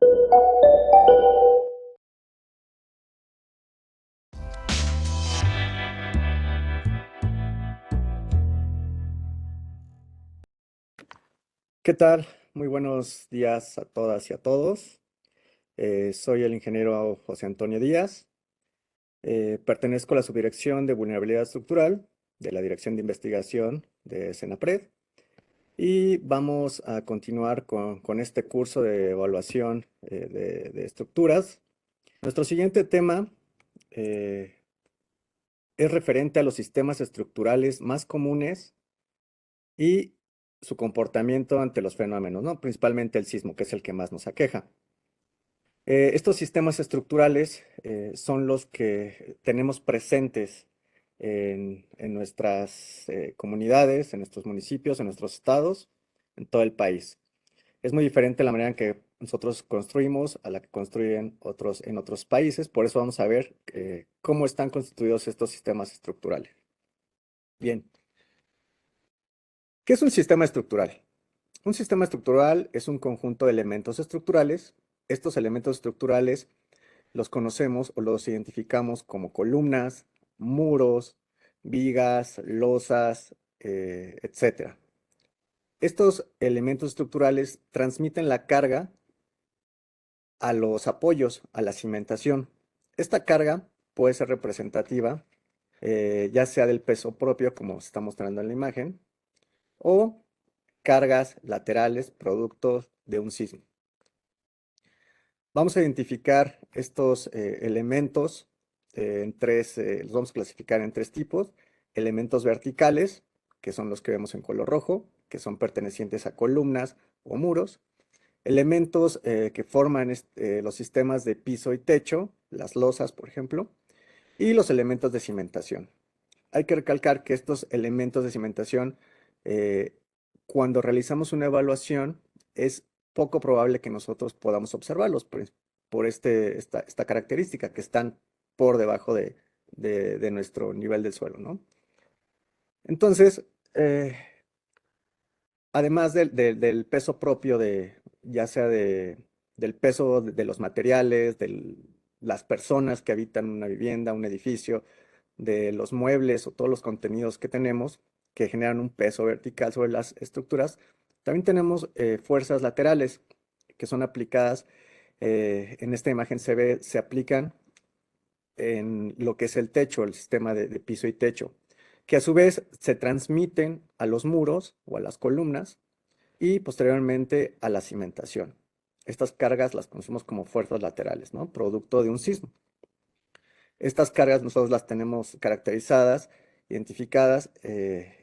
¿Qué tal? Muy buenos días a todas y a todos. Soy el ingeniero José Antonio Díaz. Pertenezco a la Subdirección de Vulnerabilidad Estructural de la Dirección de Investigación de Senapred y vamos a continuar con este curso de evaluación de estructuras. Nuestro siguiente tema eh, es referente a los sistemas estructurales más comunes y su comportamiento ante los fenómenos, ¿no? Principalmente el sismo, que es el que más nos aqueja. Estos sistemas estructurales son los que tenemos presentes en nuestras comunidades, en nuestros municipios, en nuestros estados, en todo el país. Es muy diferente la manera en que nosotros construimos a la que construyen otros en otros países. Por eso vamos a ver cómo están constituidos estos sistemas estructurales. Bien, ¿qué es un sistema estructural? Un sistema estructural es un conjunto de elementos estructurales. Estos elementos estructurales los conocemos o los identificamos como columnas, muros, vigas, losas, etc. Estos elementos estructurales transmiten la carga a los apoyos, a la cimentación. Esta carga puede ser representativa, ya sea del peso propio, como se está mostrando en la imagen, o cargas laterales producto de un sismo. Vamos a identificar estos elementos los vamos a clasificar en tres tipos. Elementos verticales, que son los que vemos en color rojo, que son pertenecientes a columnas o muros. Elementos que forman los sistemas de piso y techo, las losas, por ejemplo. Y los elementos de cimentación. Hay que recalcar que estos elementos de cimentación, eh, cuando realizamos una evaluación, es poco probable que nosotros podamos observarlos por esta característica, que están por debajo de nuestro nivel del suelo, ¿no? Entonces, además del peso propio ya sea del peso de los materiales, de las personas que habitan una vivienda, un edificio, de los muebles o todos los contenidos que tenemos que generan un peso vertical sobre las estructuras, también tenemos fuerzas laterales que son aplicadas, en esta imagen se aplican en lo que es el techo, el sistema de piso y techo, que a su vez se transmiten a los muros o a las columnas y posteriormente a la cimentación. Estas cargas las conocemos como fuerzas laterales, ¿no? Producto de un sismo. Estas cargas nosotros las tenemos caracterizadas, identificadas,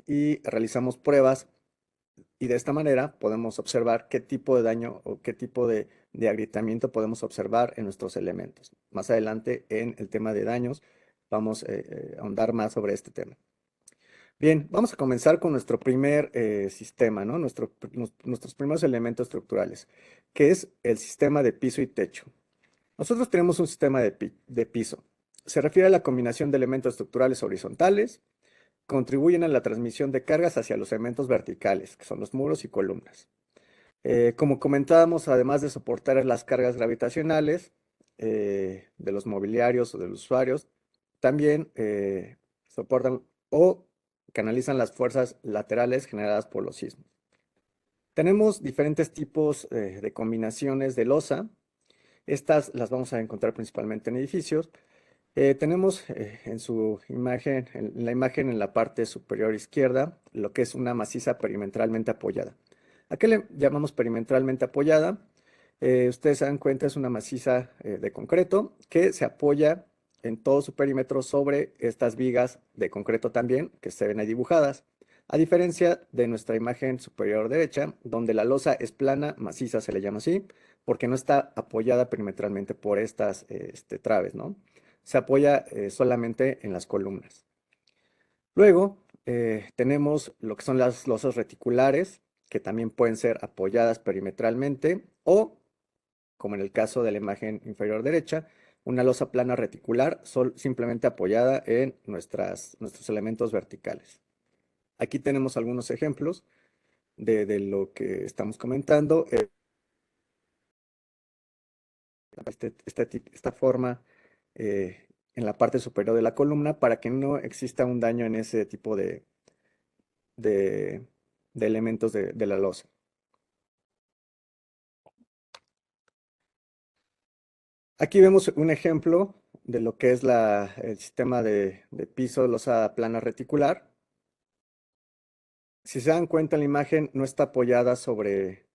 y realizamos pruebas y de esta manera podemos observar qué tipo de daño o qué tipo de agrietamiento podemos observar en nuestros elementos. Más adelante en el tema de daños vamos a ahondar más sobre este tema. Bien, vamos a comenzar con nuestro primer sistema, ¿no? Nuestros primeros elementos estructurales, que es el sistema de piso y techo. Nosotros tenemos un sistema de piso. Se refiere a la combinación de elementos estructurales horizontales, contribuyen a la transmisión de cargas hacia los elementos verticales, que son los muros y columnas. Como comentábamos, además de soportar las cargas gravitacionales de los mobiliarios o de los usuarios, también soportan o canalizan las fuerzas laterales generadas por los sismos. Tenemos diferentes tipos de combinaciones de losa. Estas las vamos a encontrar principalmente en edificios. Tenemos en la imagen en la parte superior izquierda lo que es una maciza perimetralmente apoyada. ¿A qué le llamamos perimetralmente apoyada? Ustedes se dan cuenta, es una maciza de concreto que se apoya en todo su perímetro sobre estas vigas de concreto también que se ven ahí dibujadas. A diferencia de nuestra imagen superior derecha, donde la losa es plana, maciza se le llama así, porque no está apoyada perimetralmente por estas traves, ¿no? Se apoya solamente en las columnas. Luego tenemos lo que son las losas reticulares, que también pueden ser apoyadas perimetralmente o, como en el caso de la imagen inferior derecha, una losa plana reticular simplemente apoyada en nuestros elementos verticales. Aquí tenemos algunos ejemplos de lo que estamos comentando. esta forma en la parte superior de la columna para que no exista un daño en ese tipo de, de elementos de la losa. Aquí vemos un ejemplo de lo que es el sistema de piso losa plana reticular. Si se dan cuenta, la imagen no está apoyada sobre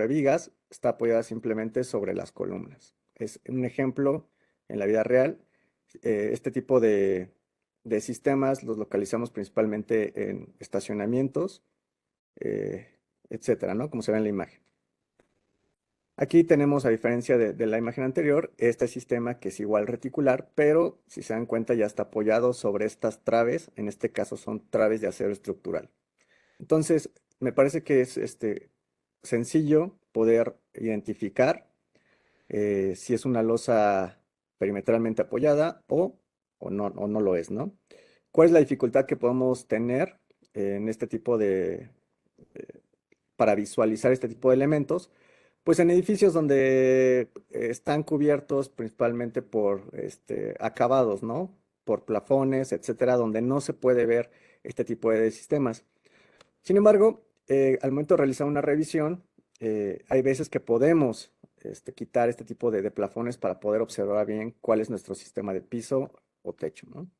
vigas, está apoyada simplemente sobre las columnas. Es un ejemplo en la vida real. Este tipo de sistemas los localizamos principalmente en estacionamientos, eh, etcétera, ¿no? Como se ve en la imagen. Aquí tenemos, a diferencia de la imagen anterior, este sistema que es igual reticular, pero si se dan cuenta ya está apoyado sobre estas traves, en este caso son traves de acero estructural. Entonces, me parece que es sencillo poder identificar si es una losa perimetralmente apoyada o no lo es, ¿no? ¿Cuál es la dificultad que podemos tener en este tipo eh, para visualizar este tipo de elementos? Pues en edificios donde están cubiertos principalmente por acabados, ¿no? Por plafones, etcétera, donde no se puede ver este tipo de sistemas. Sin embargo, al momento de realizar una revisión, hay veces que podemos quitar este tipo de plafones para poder observar bien cuál es nuestro sistema de piso o techo, ¿no?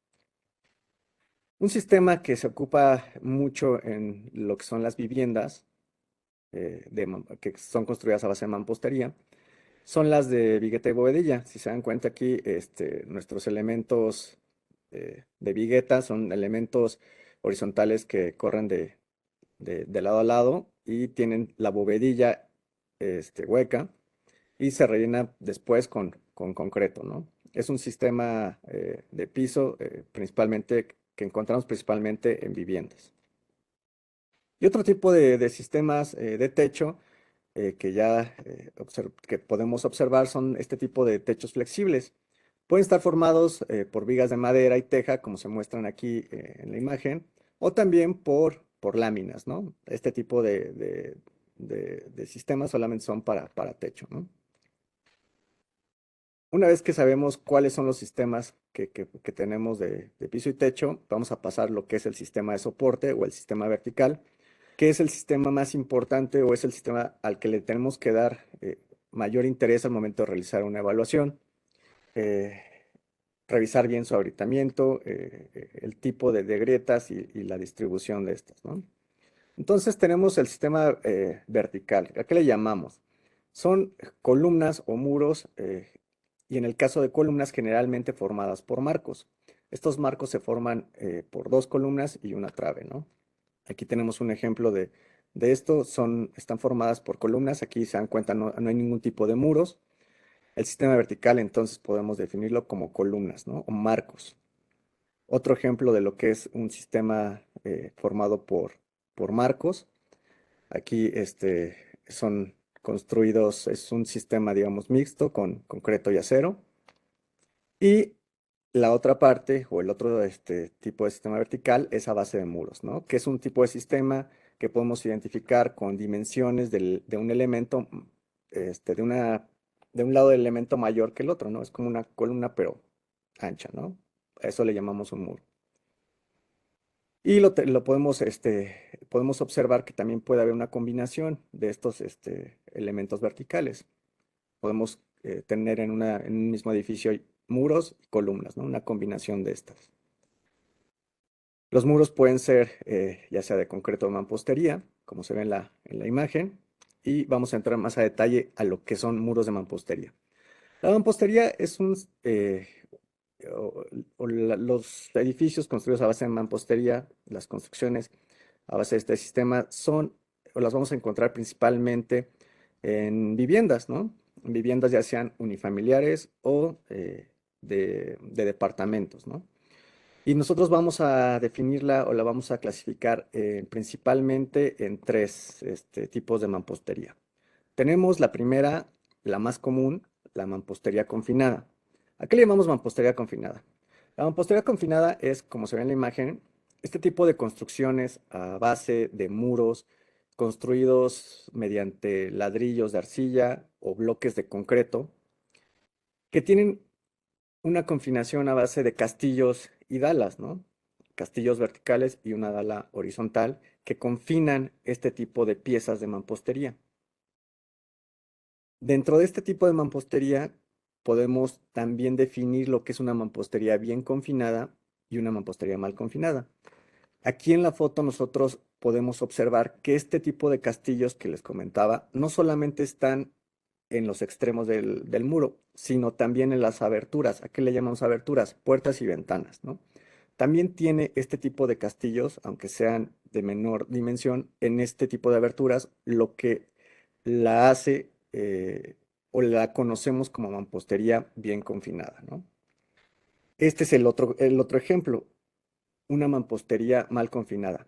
Un sistema que se ocupa mucho en lo que son las viviendas, que son construidas a base de mampostería, son las de vigueta y bovedilla. Si se dan cuenta aquí, nuestros elementos de vigueta son elementos horizontales que corren de lado a lado y tienen la bovedilla hueca y se rellena después con concreto, ¿no? Es un sistema de piso principalmente que encontramos principalmente en viviendas. Y otro tipo de sistemas de techo que podemos observar son este tipo de techos flexibles. Pueden estar formados por vigas de madera y teja, como se muestran aquí en la imagen, o también por láminas, ¿no? Este tipo de sistemas solamente son para techo, ¿no? Una vez que sabemos cuáles son los sistemas que tenemos de piso y techo, vamos a pasar lo que es el sistema de soporte o el sistema vertical, que es el sistema más importante o es el sistema al que le tenemos que dar mayor interés al momento de realizar una evaluación. Eh, Revisar bien su agrietamiento, el tipo de grietas y la distribución de estas, ¿no? Entonces tenemos el sistema vertical. ¿A qué le llamamos? Son columnas o muros y en el caso de columnas generalmente formadas por marcos. Estos marcos se forman por dos columnas y una trave, ¿no? Aquí tenemos un ejemplo de esto. Están formadas por columnas. Aquí se dan cuenta, no hay ningún tipo de muros. El sistema vertical entonces podemos definirlo como columnas, ¿no? O marcos. Otro ejemplo de lo que es un sistema formado por marcos. Aquí son construidos, es un sistema, digamos, mixto con concreto y acero. Y la otra parte, o el otro tipo de sistema vertical, es a base de muros, ¿no? Que es un tipo de sistema que podemos identificar con dimensiones de un elemento, de un lado del elemento mayor que el otro, ¿no? Es como una columna, pero ancha, ¿no? A eso le llamamos un muro. Y podemos observar que también puede haber una combinación de estos elementos verticales. Podemos tener en un mismo edificio muros y columnas, ¿no? Una combinación de estas. Los muros pueden ser ya sea de concreto o mampostería, como se ve en la imagen, y vamos a entrar más a detalle a lo que son muros de mampostería. La mampostería es o- los edificios construidos a base de mampostería, las construcciones a base de este sistema o las vamos a encontrar principalmente en viviendas, ¿no? En viviendas ya sean unifamiliares o de departamentos, ¿no? Y nosotros vamos a definirla o la vamos a clasificar principalmente en tres tipos de mampostería. Tenemos la primera, la más común, la mampostería confinada. ¿A qué le llamamos mampostería confinada? La mampostería confinada es, como se ve en la imagen, este tipo de construcciones a base de muros construidos mediante ladrillos de arcilla o bloques de concreto, que tienen una confinación a base de castillos y dalas, ¿no? Castillos verticales y una dala horizontal que confinan este tipo de piezas de mampostería. Dentro de este tipo de mampostería podemos también definir lo que es una mampostería bien confinada y una mampostería mal confinada. Aquí en la foto nosotros podemos observar que este tipo de castillos que les comentaba no solamente están en los extremos del muro, sino también en las aberturas. ¿A qué le llamamos aberturas? Puertas y ventanas, ¿no? También tiene este tipo de castillos, aunque sean de menor dimensión, en este tipo de aberturas, lo que la hace o la conocemos como mampostería bien confinada, ¿no? Este es el otro ejemplo, una mampostería mal confinada.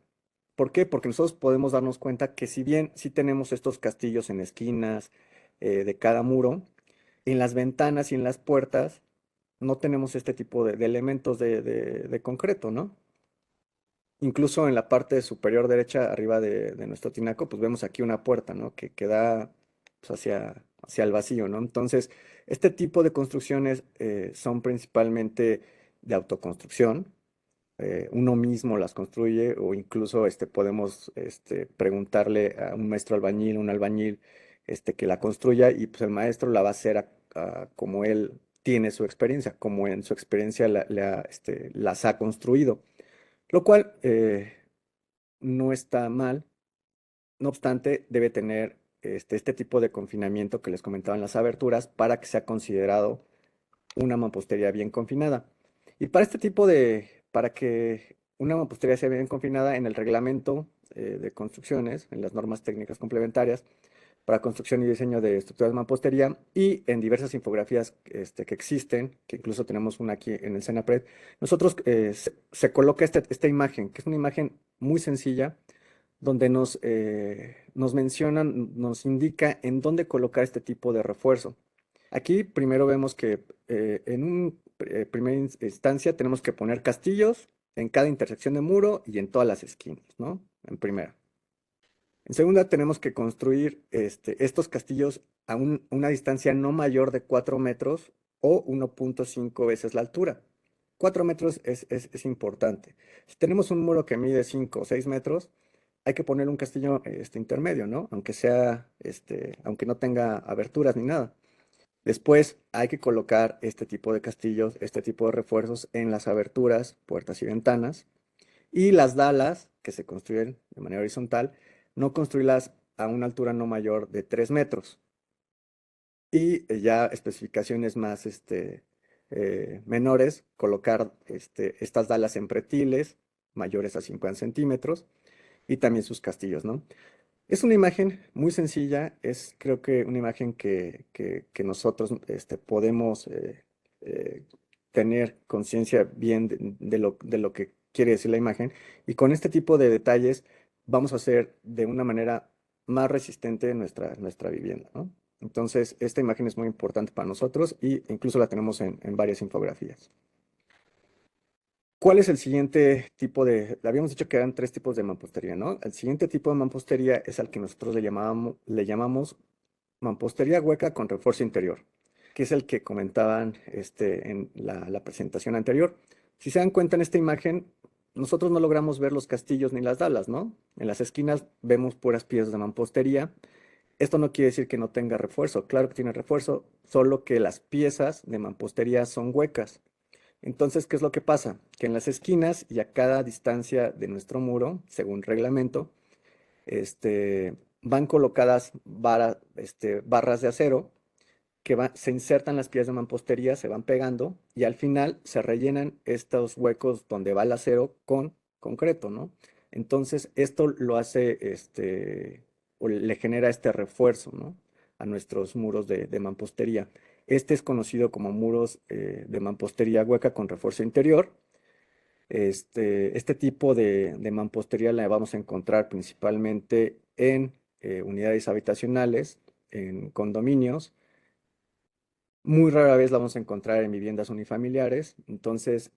¿Por qué? Porque nosotros podemos darnos cuenta que si bien sí tenemos estos castillos en esquinas de cada muro, en las ventanas y en las puertas no tenemos este tipo de elementos de concreto, ¿no? Incluso en la parte superior derecha, arriba de nuestro tinaco, pues vemos aquí una puerta, ¿no? Que da pues, hacia el vacío, ¿no? Entonces, este tipo de construcciones son principalmente de autoconstrucción. Uno mismo las construye o incluso podemos preguntarle a un maestro albañil, un albañil, que la construya y pues el maestro la va a hacer como él tiene su experiencia, como en su experiencia las ha construido, lo cual no está mal. No obstante, debe tener este tipo de confinamiento que les comentaba en las aberturas para que sea considerado una mampostería bien confinada. Y para que una mampostería sea bien confinada en el reglamento de construcciones, en las normas técnicas complementarias para construcción y diseño de estructuras de mampostería y en diversas infografías que existen, que incluso tenemos una aquí en el Senapred, nosotros se coloca esta imagen, que es una imagen muy sencilla, donde nos mencionan, nos indica en dónde colocar este tipo de refuerzo. Aquí primero vemos que en una primera instancia tenemos que poner castillos en cada intersección de muro y en todas las esquinas, ¿no? En primera. En segunda tenemos que construir estos castillos a una distancia no mayor de 4 metros o 1.5 veces la altura. 4 metros es importante. Si tenemos un muro que mide 5 o 6 metros, hay que poner un castillo intermedio, ¿no? Aunque no tenga aberturas ni nada. Después hay que colocar este tipo de castillos, este tipo de refuerzos en las aberturas, puertas y ventanas. Y las dalas que se construyen de manera horizontal, no construirlas a una altura no mayor de 3 metros. Y ya especificaciones más menores, colocar estas dalas en pretiles mayores a 50 centímetros y también sus castillos, ¿no? Es una imagen muy sencilla, es creo que una imagen que nosotros podemos eh, tener conciencia bien de lo que quiere decir la imagen y con este tipo de detalles vamos a hacer de una manera más resistente nuestra vivienda, ¿no? Entonces, esta imagen es muy importante para nosotros y incluso la tenemos en varias infografías. ¿Cuál es el siguiente tipo habíamos dicho que eran tres tipos de mampostería, ¿no? El siguiente tipo de mampostería es al que nosotros le llamamos mampostería hueca con refuerzo interior, que es el que comentaban en la presentación anterior. Si se dan cuenta en esta imagen, nosotros no logramos ver los castillos ni las dalas, ¿no? En las esquinas vemos puras piezas de mampostería. Esto no quiere decir que no tenga refuerzo, claro que tiene refuerzo, solo que las piezas de mampostería son huecas. Entonces, ¿qué es lo que pasa? Que en las esquinas y a cada distancia de nuestro muro, según reglamento, van colocadas barras de acero que se insertan las piezas de mampostería, se van pegando y al final se rellenan estos huecos donde va el acero con concreto, ¿no? Entonces, esto lo hace, o le genera este refuerzo, ¿no? A nuestros muros de mampostería. Este es conocido como muros de mampostería hueca con refuerzo interior. Este tipo de mampostería la vamos a encontrar principalmente en unidades habitacionales, en condominios. Muy rara vez la vamos a encontrar en viviendas unifamiliares. Entonces,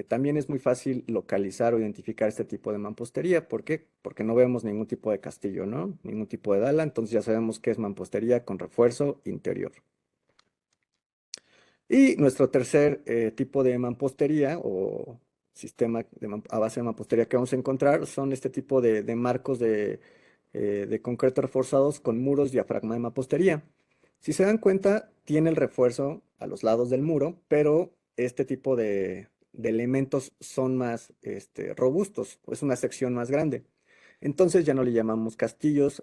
también es muy fácil localizar o identificar este tipo de mampostería. ¿Por qué? Porque no vemos ningún tipo de castillo, ¿no? Ningún tipo de dala, entonces ya sabemos que es mampostería con refuerzo interior. Y nuestro tercer tipo de mampostería o sistema a base de mampostería que vamos a encontrar son este tipo de marcos de concreto reforzados con muros diafragma de mampostería. Si se dan cuenta, tiene el refuerzo a los lados del muro, pero este tipo de elementos son más robustos, es una sección más grande. Entonces ya no le llamamos castillos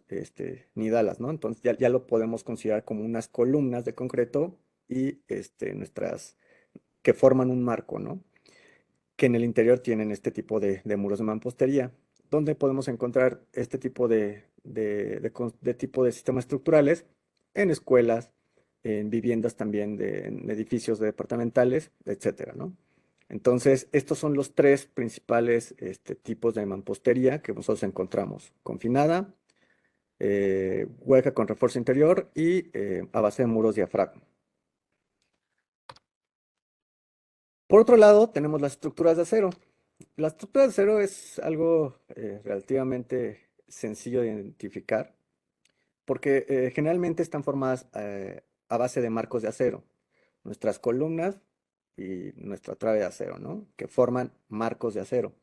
ni dalas, ¿no? Entonces ya lo podemos considerar como unas columnas de concreto y nuestras que forman un marco, ¿no? Que en el interior tienen este tipo de muros de mampostería, donde podemos encontrar este tipo de tipo de sistemas estructurales en escuelas, en viviendas también, en edificios departamentales, etcétera, ¿no? Entonces, estos son los tres principales tipos de mampostería que nosotros encontramos: confinada, hueca con refuerzo interior y a base de muros diafragma. Por otro lado, tenemos las estructuras de acero. La estructura de acero es algo relativamente sencillo de identificar porque generalmente están formadas a base de marcos de acero. Nuestras columnas y nuestra trave de acero, ¿no? Que forman marcos de acero.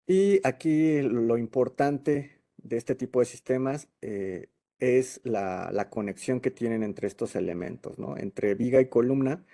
Y aquí lo importante de este tipo de sistemas es la conexión que tienen entre estos elementos, ¿no? Entre viga y columna.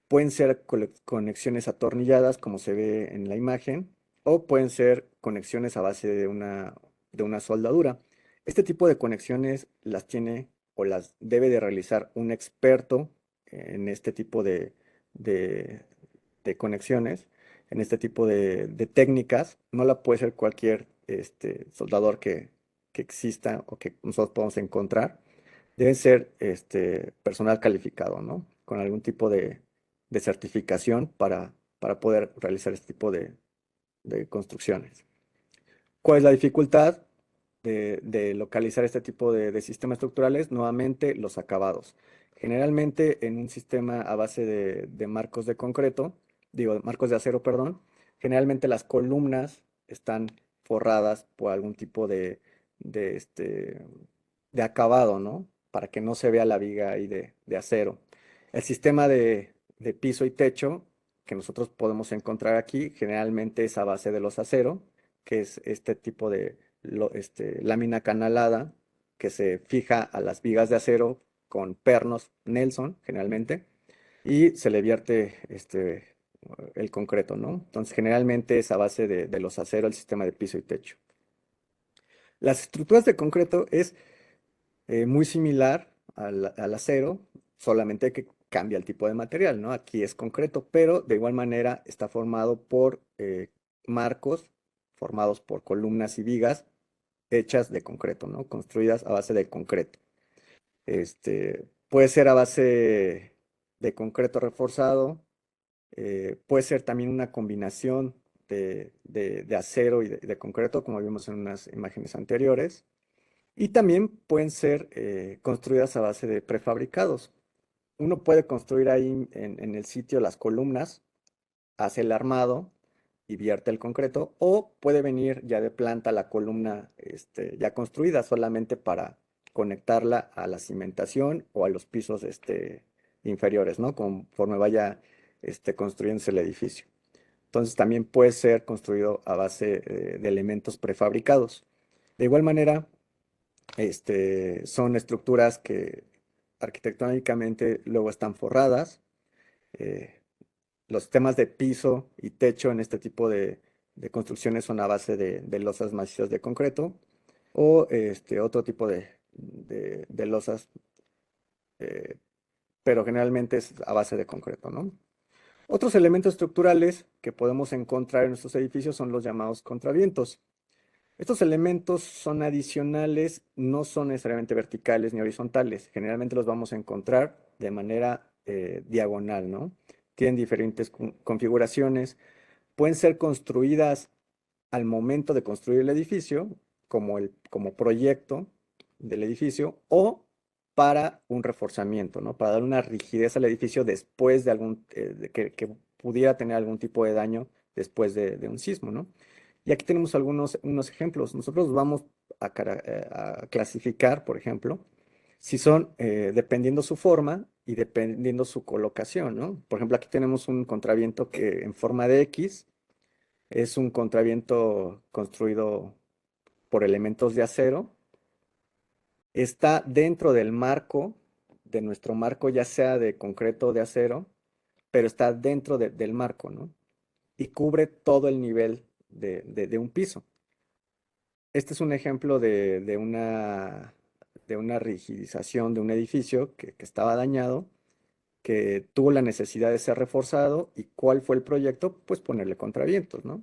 Pueden ser conexiones atornilladas, como se ve en la imagen, o pueden ser conexiones a base de una soldadura. Este tipo de conexiones las tiene o las debe de realizar un experto en este tipo de- de conexiones, en este tipo de técnicas. No la puede ser cualquier soldador que exista o que nosotros podamos encontrar. Debe ser personal calificado, ¿no? Con algún tipo de certificación para poder realizar este tipo de construcciones. ¿Cuál es la dificultad de localizar este tipo de sistemas estructurales? Nuevamente, los acabados. Generalmente en un sistema a base de marcos de concreto, digo, marcos de acero, perdón, generalmente las columnas están forradas por algún tipo de, este, de acabado, ¿no? Para que no se vea la viga ahí de acero. El sistema de piso y techo que nosotros podemos encontrar aquí generalmente es a base de los aceros, que es este tipo de lámina canalada que se fija a las vigas de acero con pernos Nelson, generalmente, y se le vierte el concreto, ¿no? Entonces, generalmente es a base de los aceros el sistema de piso y techo. Las estructuras de concreto es muy similar al acero, solamente que cambia el tipo de material, ¿no? Aquí es concreto, pero de igual manera está formado por marcos formados por columnas y vigas hechas de concreto, ¿no? Construidas a base de concreto. Puede ser a base de concreto reforzado, puede ser también una combinación de acero y de concreto, como vimos en unas imágenes anteriores. Y también pueden ser construidas a base de prefabricados. Uno puede construir ahí en el sitio las columnas, hace el armado y vierte el concreto, o puede venir ya de planta la columna ya construida solamente para conectarla a la cimentación o a los pisos inferiores, ¿no? Conforme vaya construyéndose el edificio. Entonces también puede ser construido a base de elementos prefabricados. De igual manera, son estructuras que arquitectónicamente luego están forradas. eh, los temas de piso y techo en este tipo de construcciones son a base de losas macizas de concreto o otro tipo de losas, eh, pero generalmente es a base de concreto, ¿no? Otros elementos estructurales que podemos encontrar en nuestros edificios son los llamados contravientos. Estos elementos son adicionales, no son necesariamente verticales ni horizontales. Generalmente los vamos a encontrar de manera diagonal, ¿no? Tienen diferentes configuraciones. Pueden ser construidas al momento de construir el edificio, como proyecto del edificio, o para un reforzamiento, ¿no? Para dar una rigidez al edificio después de que pudiera tener algún tipo de daño después de un sismo, ¿no? Y aquí tenemos unos ejemplos. Nosotros vamos a clasificar, por ejemplo, si son, dependiendo su forma y dependiendo su colocación, ¿no? Por ejemplo, aquí tenemos un contraviento que en forma de X es un contraviento construido por elementos de acero. Está dentro del marco, de nuestro marco, ya sea de concreto o de acero, pero está dentro del marco, ¿no? Y cubre todo el nivel de un piso. Este es un ejemplo de una rigidización de un edificio que estaba dañado, que tuvo la necesidad de ser reforzado. ¿Y cuál fue el proyecto? Pues ponerle contravientos, ¿no?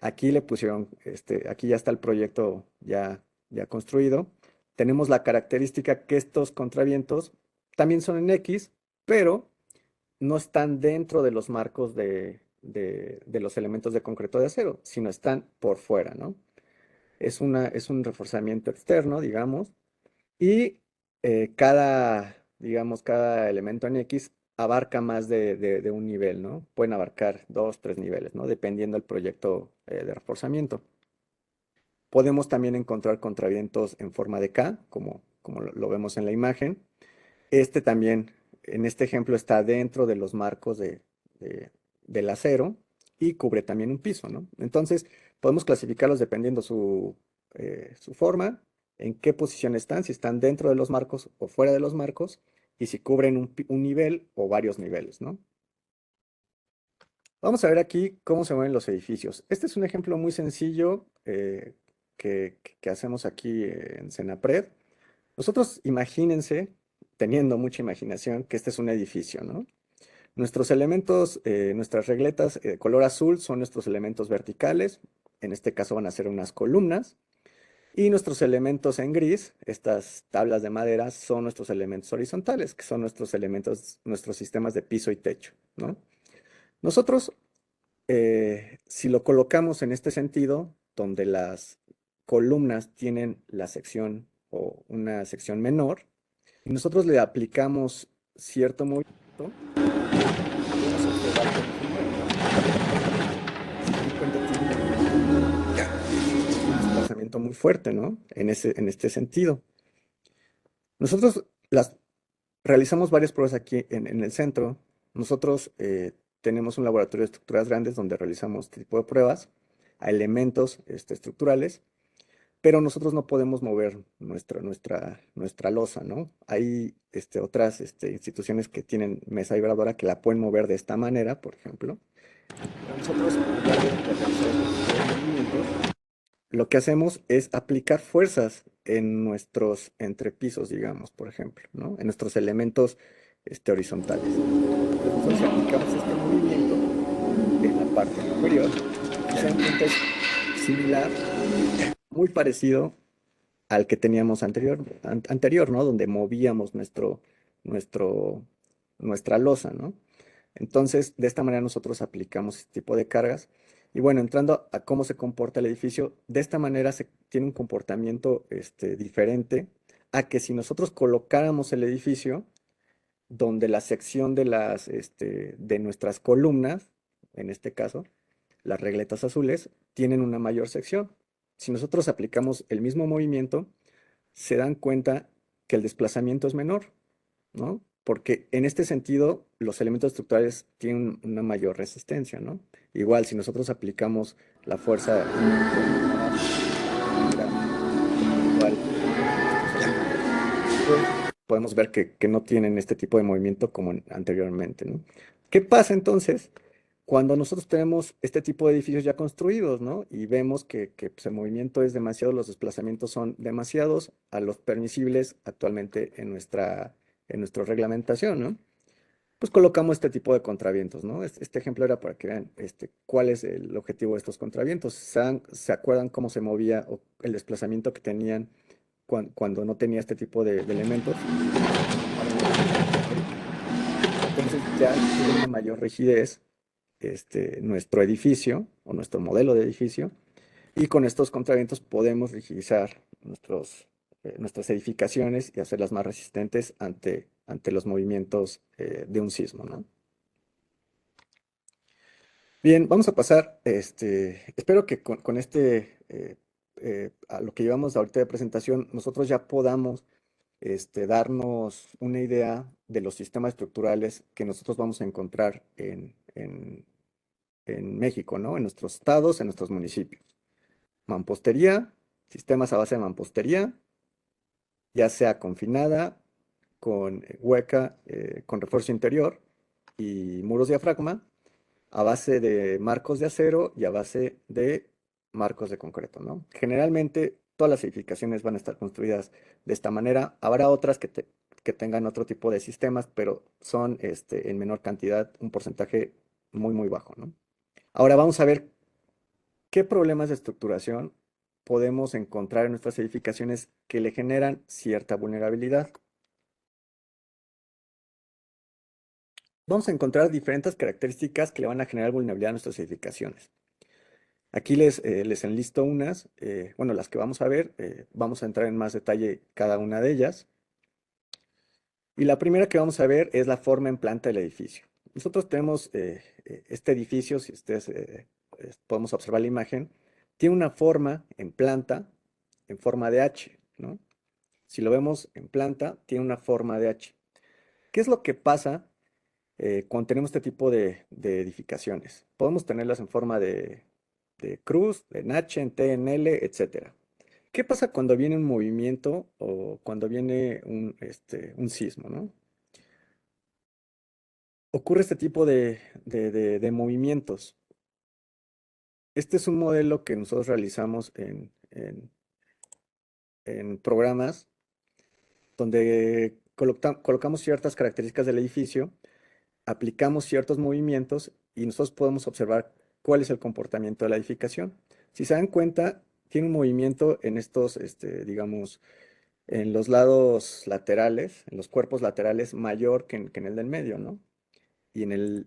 Aquí le pusieron, aquí ya está el proyecto ya construido. Tenemos la característica que estos contravientos también son en X, pero no están dentro de los marcos de los elementos de concreto de acero, sino están por fuera, ¿no? Es un reforzamiento externo, digamos, y digamos, cada elemento en X abarca más de un nivel, ¿no? Pueden abarcar dos, tres niveles, ¿no? Dependiendo del proyecto de reforzamiento. Podemos también encontrar contravientos en forma de K, como lo vemos en la imagen. Este también, en este ejemplo, está dentro de los marcos de- del acero y cubre también un piso, ¿no? Entonces, podemos clasificarlos dependiendo su forma, en qué posición están, si están dentro de los marcos o fuera de los marcos, y si cubren un nivel o varios niveles, ¿no? Vamos a ver aquí cómo se mueven los edificios. Este es un ejemplo muy sencillo que hacemos aquí en Senapred. Nosotros imagínense, teniendo mucha imaginación, que este es un edificio, ¿no? Nuestros elementos, nuestras regletas de color azul son nuestros elementos verticales, en este caso van a ser unas columnas, y nuestros elementos en gris, estas tablas de madera, son nuestros elementos horizontales, que son nuestros elementos, nuestros sistemas de piso y techo, ¿no? Nosotros, si lo colocamos en este sentido, donde las columnas tienen la sección o una sección menor, y nosotros le aplicamos cierto movimiento, podemos observar cómo se mueve, ¿no? Si se dan cuenta, tiene un desplazamiento muy fuerte, ¿no? En este sentido. Nosotros realizamos varias pruebas aquí en el centro. Nosotros tenemos un laboratorio de estructuras grandes donde realizamos este tipo de pruebas a elementos estructurales, pero nosotros no podemos mover nuestra losa, ¿no? Hay otras instituciones que tienen mesa vibradora que la pueden mover de esta manera, por ejemplo. Pero nosotros, en lugar de realizar este tipo de movimientos, lo que hacemos es aplicar fuerzas en nuestros entrepisos, digamos, por ejemplo, ¿no? En nuestros elementos horizontales. Entonces, nosotros si aplicamos este movimiento en la parte superior, si se dan cuenta es similar, muy parecido al que teníamos anterior, ¿no? Donde movíamos nuestro, nuestra losa, ¿no? Entonces, de esta manera nosotros aplicamos este tipo de cargas. Y bueno, entrando a cómo se comporta el edificio, de esta manera se tiene un comportamiento diferente a que si nosotros colocáramos el edificio donde la sección de nuestras columnas, en este caso, las regletas azules, tienen una mayor sección. Si nosotros aplicamos el mismo movimiento, se dan cuenta que el desplazamiento es menor, ¿no? Porque en este sentido, los elementos estructurales tienen una mayor resistencia, ¿no? Igual, si nosotros aplicamos la fuerza igual en nuestros elementos, pues podemos ver que no tienen este tipo de movimiento como anteriormente, ¿no? ¿Qué pasa entonces cuando nosotros tenemos este tipo de edificios ya construidos, ¿no? Y vemos que pues, el movimiento es demasiado, los desplazamientos son demasiados a los permisibles actualmente en nuestra reglamentación, ¿no? Pues colocamos este tipo de contravientos, ¿no? Este ejemplo era para que vean cuál es el objetivo de estos contravientos. ¿Se acuerdan cómo se movía o el desplazamiento que tenían cuando no tenía este tipo de elementos? Ahora no tiene ahorita. Entonces ya tiene una mayor rigidez nuestro edificio o nuestro modelo de edificio, y con estos contravientos podemos rigidizar nuestras edificaciones y hacerlas más resistentes ante los movimientos de un sismo, ¿no? Bien, vamos a pasar, espero que con a lo que llevamos ahorita de presentación, nosotros ya podamos darnos una idea de los sistemas estructurales que nosotros vamos a encontrar en México, ¿no? En nuestros estados, en nuestros municipios. Mampostería, sistemas a base de mampostería, ya sea confinada, con hueca, con refuerzo interior y muros diafragma, a base de marcos de acero y a base de marcos de concreto, ¿no? Generalmente todas las edificaciones van a estar construidas de esta manera. Habrá otras que tengan otro tipo de sistemas, pero son en menor cantidad, un porcentaje muy, muy bajo, ¿no? Ahora vamos a ver qué problemas de estructuración podemos encontrar en nuestras edificaciones que le generan cierta vulnerabilidad. Vamos a encontrar diferentes características que le van a generar vulnerabilidad a nuestras edificaciones. Aquí les enlisto unas, bueno, las que vamos a ver, vamos a entrar en más detalle cada una de ellas. Y la primera que vamos a ver es la forma en planta del edificio. Nosotros tenemos este edificio, si ustedes podemos observar la imagen, tiene una forma en planta, en forma de H, ¿no? Si lo vemos en planta, tiene una forma de H. ¿Qué es lo que pasa cuando tenemos este tipo de edificaciones? Podemos tenerlas en forma de cruz, de H, en T, en L, etcétera. ¿Qué pasa cuando viene un movimiento o cuando viene un sismo, ¿no? Ocurre este tipo de movimientos. Este es un modelo que nosotros realizamos en programas donde colocamos ciertas características del edificio, aplicamos ciertos movimientos y nosotros podemos observar cuál es el comportamiento de la edificación. Si se dan cuenta, tiene un movimiento en estos, digamos, en los lados laterales, en los cuerpos laterales, mayor que en el del medio, ¿no? Y en el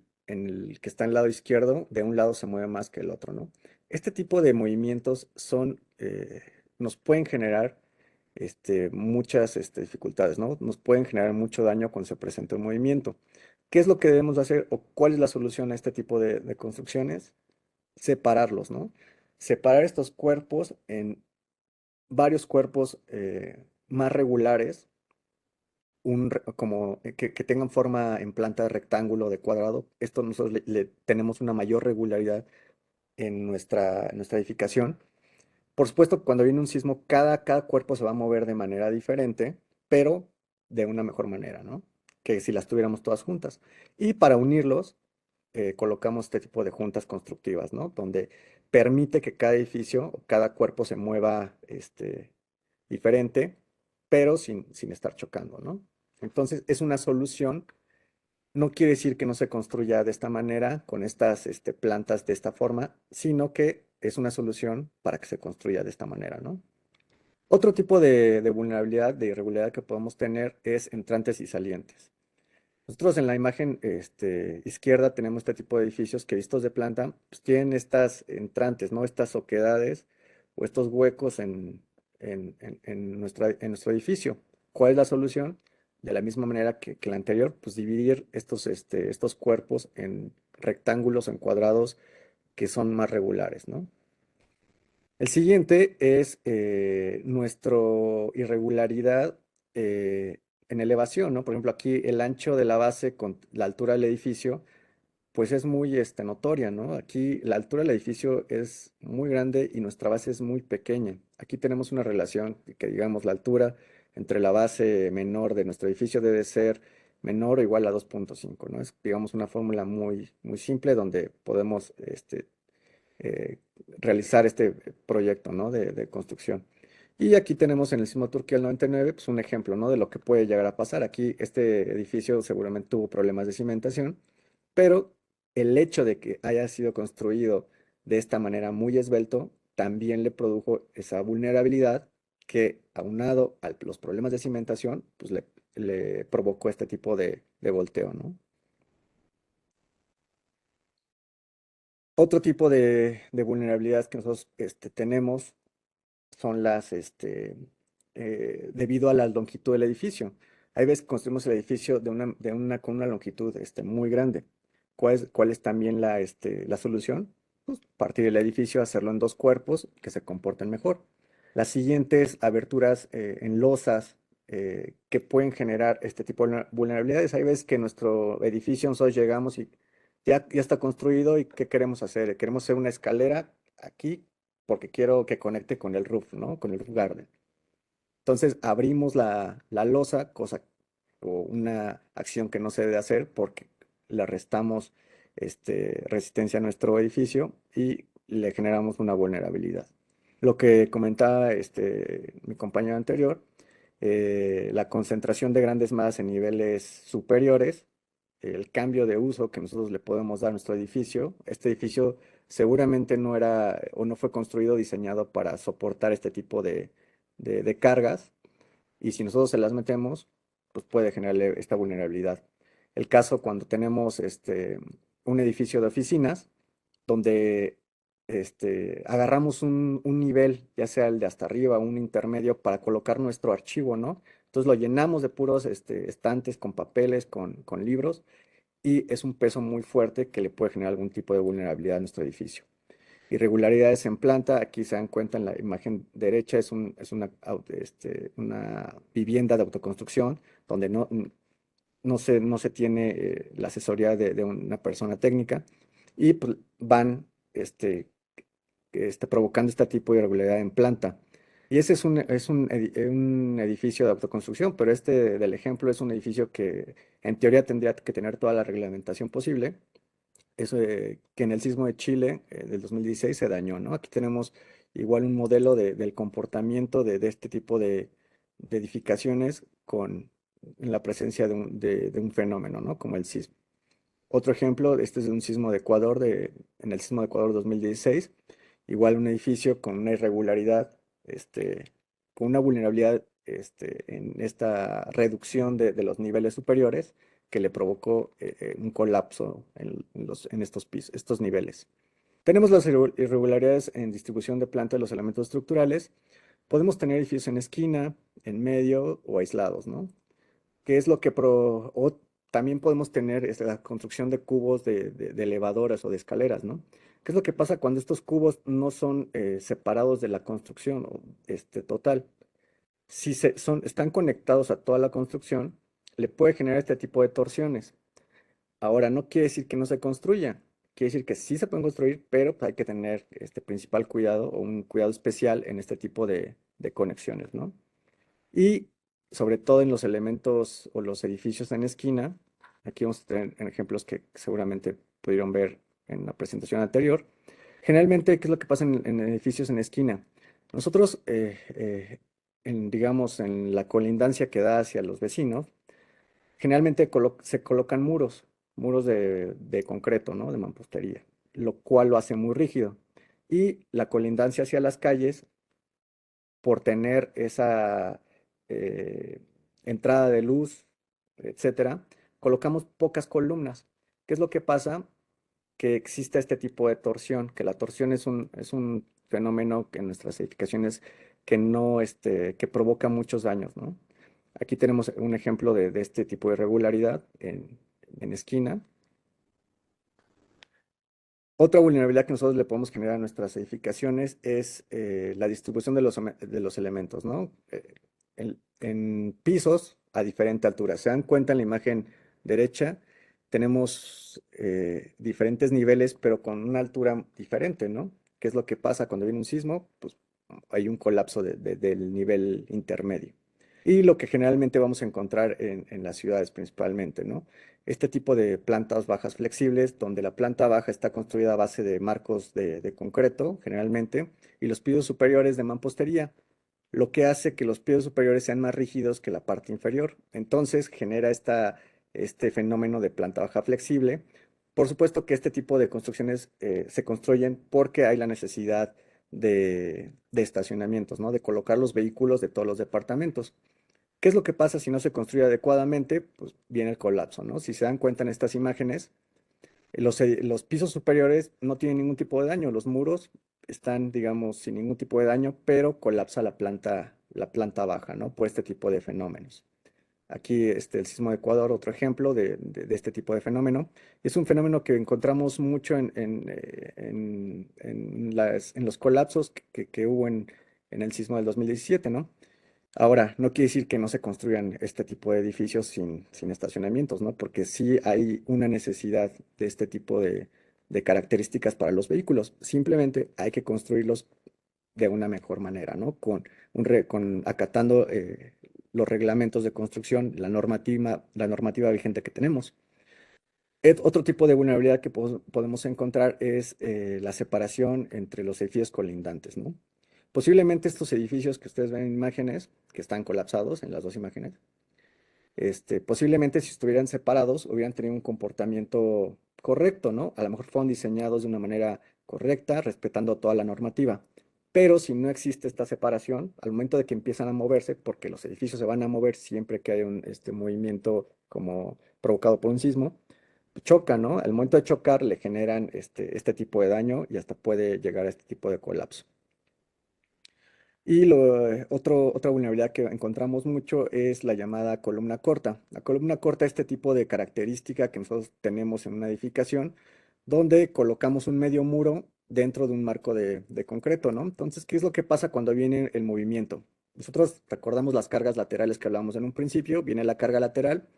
que está en el lado izquierdo, de un lado se mueve más que el otro, ¿no? Este tipo de movimientos nos pueden generar muchas dificultades, ¿no? Nos pueden generar mucho daño cuando se presenta un movimiento. ¿Qué es lo que debemos hacer o cuál es la solución a este tipo de construcciones? Separarlos, ¿no? Separar estos cuerpos en varios cuerpos más regulares, que tengan forma en planta de rectángulo, de cuadrado. Esto nosotros le tenemos una mayor regularidad en nuestra edificación. Por supuesto, cuando viene un sismo, cada cuerpo se va a mover de manera diferente, pero de una mejor manera, ¿no? Que si las tuviéramos todas juntas. Y para unirlos, colocamos este tipo de juntas constructivas, ¿no? Donde permite que cada edificio o cada cuerpo se mueva diferente, pero sin estar chocando, ¿no? Entonces, es una solución. No quiere decir que no se construya de esta manera, con estas plantas de esta forma, sino que es una solución para que se construya de esta manera, ¿no? Otro tipo de vulnerabilidad, de irregularidad que podemos tener es entrantes y salientes. Nosotros en la imagen izquierda tenemos este tipo de edificios que vistos de planta, pues tienen estas entrantes, ¿no? Estas oquedades o estos huecos en nuestro edificio. ¿Cuál es la solución? De la misma manera que la anterior, pues dividir estos cuerpos en rectángulos, en cuadrados que son más regulares, ¿no? El siguiente es nuestro irregularidad en elevación, ¿no? Por ejemplo, aquí el ancho de la base con la altura del edificio, pues es muy notoria, ¿no? Aquí la altura del edificio es muy grande y nuestra base es muy pequeña. Aquí tenemos una relación que, digamos, la altura entre la base menor de nuestro edificio debe ser menor o igual a 2,5, ¿no? Es, digamos, una fórmula muy, muy simple donde podemos eh, realizar este proyecto, ¿no? de construcción. Y aquí tenemos en el sismo Turquía el 99, pues un ejemplo, ¿no? De lo que puede llegar a pasar. Aquí este edificio seguramente tuvo problemas de cimentación, pero el hecho de que haya sido construido de esta manera muy esbelto también le produjo esa vulnerabilidad que, aunado a los problemas de cimentación, pues le provocó este tipo de volteo, ¿no? Otro tipo de vulnerabilidades que nosotros tenemos son debido a la longitud del edificio. Hay veces que construimos el edificio con una longitud muy grande. cuál es también la solución? Pues partir el edificio, hacerlo en dos cuerpos que se comporten mejor. La siguiente es aberturas en losas que pueden generar este tipo de vulnerabilidades. Hay veces que nuestro edificio nosotros llegamos y ya está construido y ¿qué queremos hacer? Queremos hacer una escalera aquí porque quiero que conecte con el roof, ¿no? Con el roof garden. Entonces abrimos la losa, cosa o una acción que no se debe hacer porque le restamos resistencia a nuestro edificio y le generamos una vulnerabilidad. Lo que comentaba mi compañero anterior, la concentración de grandes masas en niveles superiores, el cambio de uso que nosotros le podemos dar a nuestro edificio. Este edificio seguramente no era o no fue construido, diseñado para soportar este tipo de cargas y si nosotros se las metemos, pues puede generarle esta vulnerabilidad. El caso cuando tenemos un edificio de oficinas donde agarramos un nivel, ya sea el de hasta arriba o un intermedio, para colocar nuestro archivo, ¿no? Entonces lo llenamos de puros estantes con papeles, con libros, y es un peso muy fuerte que le puede generar algún tipo de vulnerabilidad a nuestro edificio. Irregularidades en planta, aquí se dan cuenta en la imagen derecha, una vivienda de autoconstrucción donde no se tiene la asesoría de una persona técnica y pues, van provocando este tipo de irregularidad en planta. Y ese un edificio de autoconstrucción, pero este del ejemplo es un edificio que en teoría tendría que tener toda la reglamentación posible eso que en el sismo de Chile del 2016 se dañó, ¿no? Aquí tenemos igual un modelo del comportamiento de este tipo de edificaciones en la presencia de un fenómeno, ¿no? Como el sismo. Otro ejemplo, este es de un sismo de Ecuador, en el sismo de Ecuador 2016, igual un edificio con una irregularidad, con una vulnerabilidad en esta reducción de los niveles superiores que le provocó un colapso en estos niveles. Tenemos las irregularidades en distribución de planta de los elementos estructurales. Podemos tener edificios en esquina, en medio o aislados, ¿no? ¿Qué es lo que o también podemos tener la construcción de cubos de elevadoras o de escaleras, ¿no? ¿Qué es lo que pasa cuando estos cubos no son separados de la construcción total? Si están conectados a toda la construcción, le puede generar este tipo de torsiones. Ahora, no quiere decir que no se construya, quiere decir que sí se pueden construir, pero hay que tener este principal cuidado o un cuidado especial en este tipo de conexiones, ¿no? Y sobre todo en los elementos o los edificios en esquina, aquí vamos a tener ejemplos que seguramente pudieron ver en la presentación anterior. Generalmente, ¿qué es lo que pasa en edificios en esquina? Nosotros, digamos, en la colindancia que da hacia los vecinos, generalmente se colocan muros de concreto, ¿no? De mampostería, lo cual lo hace muy rígido. Y la colindancia hacia las calles por tener esa eh, entrada de luz, etcétera, colocamos pocas columnas. ¿Qué es lo que pasa? Que existe este tipo de torsión, que la torsión es un fenómeno que en nuestras edificaciones que no, que provoca muchos daños, ¿no? Aquí tenemos un ejemplo de este tipo de irregularidad en esquina. Otra vulnerabilidad que nosotros le podemos generar a nuestras edificaciones es la distribución de los elementos, ¿no? En pisos a diferente altura. Se dan cuenta en la imagen derecha, tenemos diferentes niveles, pero con una altura diferente, ¿no? ¿Qué es lo que pasa cuando viene un sismo? Pues hay un colapso del nivel intermedio. Y lo que generalmente vamos a encontrar en las ciudades principalmente, ¿no? Este tipo de plantas bajas flexibles, donde la planta baja está construida a base de marcos de concreto, generalmente, y los pisos superiores de mampostería, lo que hace que los pisos superiores sean más rígidos que la parte inferior. Entonces genera este fenómeno de planta baja flexible. Por supuesto que este tipo de construcciones se construyen porque hay la necesidad de estacionamientos, ¿no? De colocar los vehículos de todos los departamentos. ¿Qué es lo que pasa si no se construye adecuadamente? Pues viene el colapso, ¿no? Si se dan cuenta en estas imágenes, los pisos superiores no tienen ningún tipo de daño, los muros están, digamos, sin ningún tipo de daño, pero colapsa la planta baja, ¿no? Por este tipo de fenómenos. Aquí el sismo de Ecuador, otro ejemplo de este tipo de fenómeno. Es un fenómeno que encontramos mucho en los colapsos que hubo en el sismo del 2017, ¿no? Ahora, no quiere decir que no se construyan este tipo de edificios sin estacionamientos, ¿no? Porque sí hay una necesidad de este tipo de características para los vehículos. Simplemente hay que construirlos de una mejor manera, ¿no? Con acatando los reglamentos de construcción, la normativa vigente que tenemos. Otro tipo de vulnerabilidad que podemos encontrar es la separación entre los edificios colindantes, ¿no? Posiblemente estos edificios que ustedes ven en imágenes, que están colapsados en las dos imágenes, posiblemente si estuvieran separados hubieran tenido un comportamiento correcto, ¿no? A lo mejor fueron diseñados de una manera correcta, respetando toda la normativa. Pero si no existe esta separación, al momento de que empiezan a moverse, porque los edificios se van a mover siempre que hay un movimiento como provocado por un sismo, chocan, ¿no? Al momento de chocar le generan este tipo de daño y hasta puede llegar a este tipo de colapso. Y otra vulnerabilidad que encontramos mucho es la llamada columna corta. La columna corta es este tipo de característica que nosotros tenemos en una edificación, donde colocamos un medio muro dentro de un marco de concreto, ¿no? Entonces, ¿qué es lo que pasa cuando viene el movimiento? Nosotros recordamos las cargas laterales que hablábamos en un principio, viene la carga lateral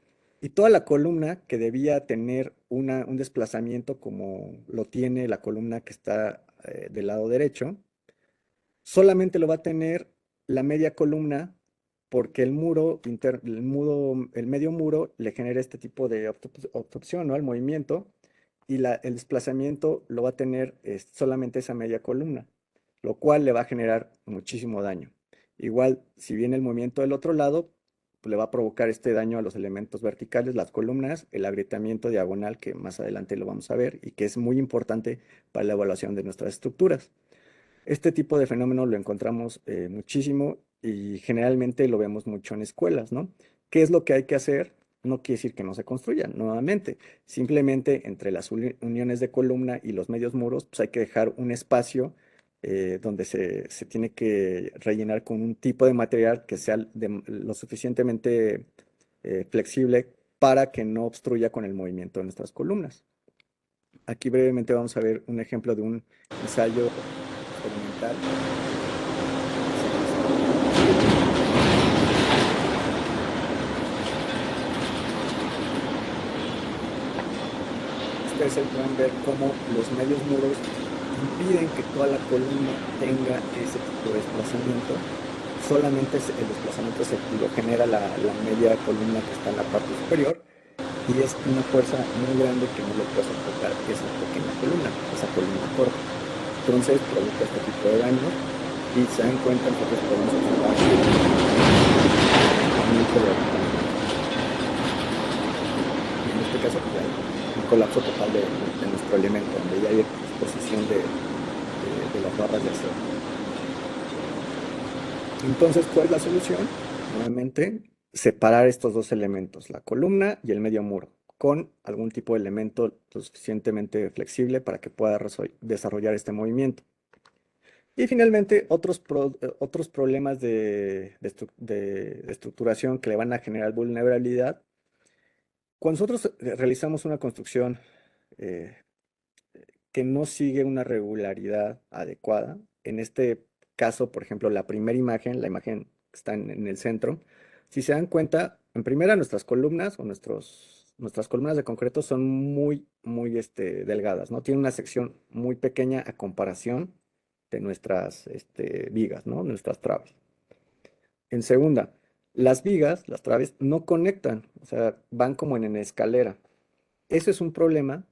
y toda la columna que debía tener un desplazamiento como lo tiene la columna que está del lado derecho solamente lo va a tener la media columna porque el medio muro le genera este tipo de obstrucción, ¿no? El movimiento y el desplazamiento lo va a tener solamente esa media columna, lo cual le va a generar muchísimo daño. Igual, si viene el movimiento del otro lado, pues le va a provocar este daño a los elementos verticales, las columnas, el agrietamiento diagonal, que más adelante lo vamos a ver y que es muy importante para la evaluación de nuestras estructuras. Este tipo de fenómeno lo encontramos muchísimo y generalmente lo vemos mucho en escuelas, ¿no? ¿Qué es lo que hay que hacer? No quiere decir que no se construyan nuevamente. Simplemente entre las uniones de columna y los medios muros, pues hay que dejar un espacio donde se tiene que rellenar con un tipo de material que sea lo suficientemente flexible para que no obstruya con el movimiento de nuestras columnas. Aquí brevemente vamos a ver un ejemplo de un ensayo experimental que se realizó. Ustedes ahí pueden ver cómo los medios muros impiden que toda la columna tenga ese tipo de desplazamiento. Solamente el desplazamiento lo genera la media columna que está en la parte superior y es una fuerza muy grande que no lo puede soportar esa pequeña columna, esa columna corta. Entonces provoca este tipo de daños y se dan cuenta nosotros podemos observar un hijo de agotamiento. Y en este caso pues, ya hay un colapso total de nuestro elemento, donde ya hay exposición de las barras de acero. Entonces, ¿cuál es la solución? Nuevamente, separar estos dos elementos, la columna y el medio muro, con algún tipo de elemento lo suficientemente flexible para que pueda desarrollar este movimiento. Y finalmente, otros problemas de estructuración que le van a generar vulnerabilidad. Cuando nosotros realizamos una construcción eh, que no sigue una regularidad adecuada, en este caso, por ejemplo, la primera imagen, la imagen que está en el centro, si se dan cuenta, en primera nuestras columnas o nuestras columnas de concreto son muy delgadas, ¿no? Tienen una sección muy pequeña a comparación de nuestras vigas, ¿no? Nuestras traves. En segunda, las vigas, las traves, no conectan, o sea, van como en escalera. Eso es un problema,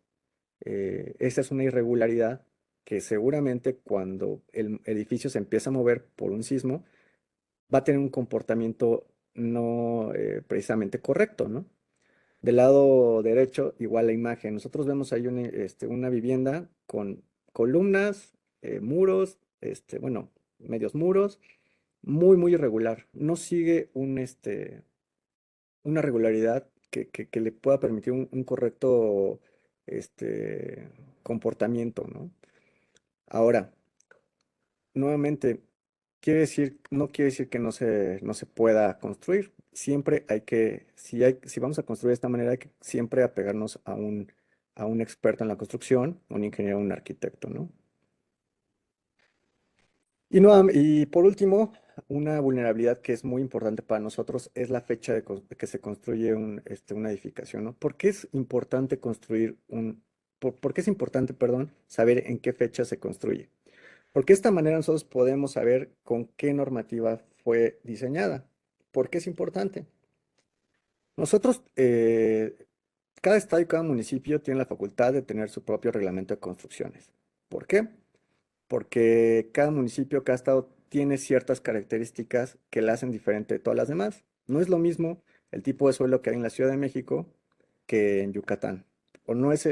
esa es una irregularidad que seguramente cuando el edificio se empieza a mover por un sismo, va a tener un comportamiento no precisamente correcto, ¿no? Del lado derecho, igual la imagen. Nosotros vemos ahí una vivienda con columnas, muros, bueno, medios muros, muy irregular. No sigue una regularidad que le pueda permitir un correcto comportamiento, ¿no? Ahora, nuevamente, no quiere decir que no se pueda construir. siempre hay que, si vamos a construir de esta manera, hay que siempre apegarnos a un experto en la construcción, un ingeniero, un arquitecto, ¿no? Y por último, una vulnerabilidad que es muy importante para nosotros es la fecha de que se construye una edificación, ¿no? ¿Por qué es importante por qué es importante, perdón, saber en qué fecha se construye? Porque de esta manera nosotros podemos saber con qué normativa fue diseñada. ¿Por qué es importante? Nosotros, cada estado y cada municipio tiene la facultad de tener su propio reglamento de construcciones. ¿Por qué? Porque cada municipio, cada estado tiene ciertas características que la hacen diferente de todas las demás. No es lo mismo el tipo de suelo que hay en la Ciudad de México que en Yucatán. O no es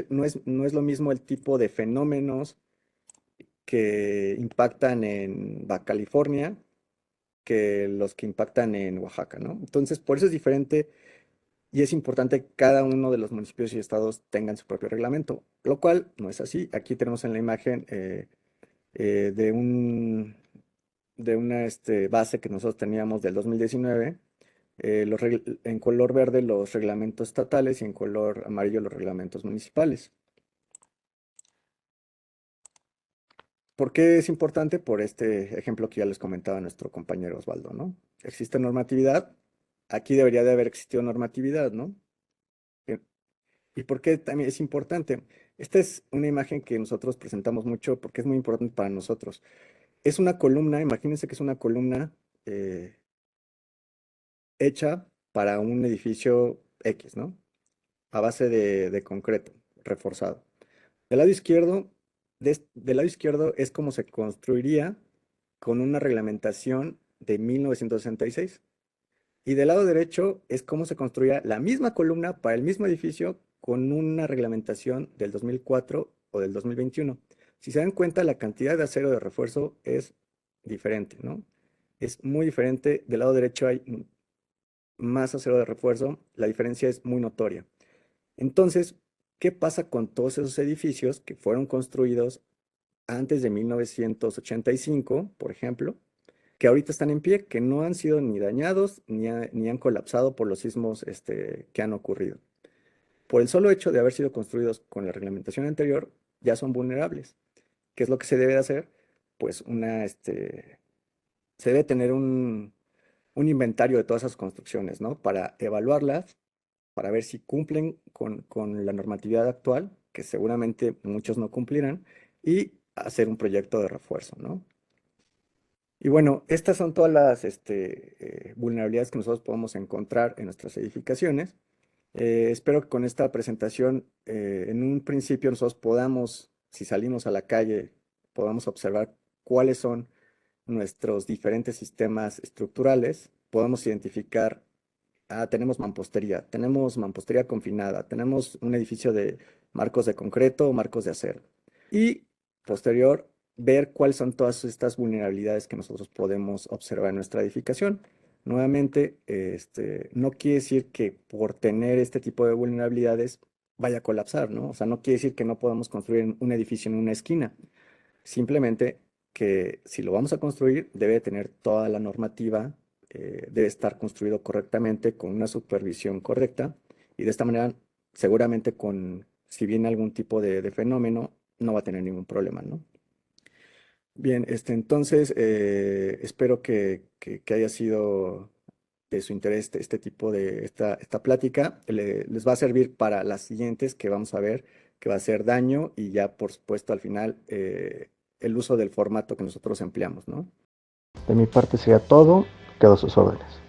lo mismo el tipo de fenómenos que impactan en Baja California que los que impactan en Oaxaca, ¿no? Entonces, por eso es diferente y es importante que cada uno de los municipios y estados tengan su propio reglamento, lo cual no es así. Aquí tenemos en la imagen de de una base que nosotros teníamos del 2019, en color verde los reglamentos estatales y en color amarillo los reglamentos municipales. ¿Por qué es importante? Por este ejemplo que ya les comentaba nuestro compañero Osvaldo, ¿no? Existe normatividad, aquí debería de haber existido normatividad, ¿no? Eh, ¿Y por qué también es importante? Esta es una imagen que nosotros presentamos mucho porque es muy importante para nosotros. Es una columna, imagínense que es una columna eh, hecha para un edificio X, ¿no? A base de concreto reforzado. Del lado izquierdo, del lado izquierdo es como se construiría con una reglamentación de 1966. Y del lado derecho es cómo se construía la misma columna para el mismo edificio con una reglamentación del 2004 o del 2021. Si se dan cuenta, la cantidad de acero de refuerzo es diferente, ¿no? Es muy diferente. Del lado derecho hay más acero de refuerzo. La diferencia es muy notoria. Entonces, ¿qué pasa con todos esos edificios que fueron construidos antes de 1985, por ejemplo, que ahorita están en pie, que no han sido ni dañados ni han colapsado por los sismos que han ocurrido? Por el solo hecho de haber sido construidos con la reglamentación anterior, ya son vulnerables. ¿Qué es lo que se debe de hacer? Pues se debe tener un inventario de todas esas construcciones, ¿no? Para evaluarlas, para ver si cumplen con la normatividad actual, que seguramente muchos no cumplirán, y hacer un proyecto de refuerzo, ¿no? Y bueno, estas son todas las vulnerabilidades que nosotros podemos encontrar en nuestras edificaciones. Espero que con esta presentación, en un principio nosotros podamos, si salimos a la calle, podamos observar cuáles son nuestros diferentes sistemas estructurales, podemos identificar, tenemos mampostería confinada, tenemos un edificio de marcos de concreto o marcos de acero. Y posterior, ver cuáles son todas estas vulnerabilidades que nosotros podemos observar en nuestra edificación. Nuevamente, no quiere decir que por tener este tipo de vulnerabilidades vaya a colapsar, ¿no? O sea, no quiere decir que no podamos construir un edificio en una esquina. Simplemente que si lo vamos a construir, debe tener toda la normativa, debe estar construido correctamente, con una supervisión correcta, y de esta manera, seguramente si viene algún tipo de fenómeno, no va a tener ningún problema, ¿no? Bien, entonces, espero que haya sido de su interés este tipo de esta plática. Les va a servir para las siguientes que vamos a ver, que va a ser daño y ya, por supuesto, al final, el uso del formato que nosotros empleamos, ¿no? De mi parte sería todo. Quedo a sus órdenes.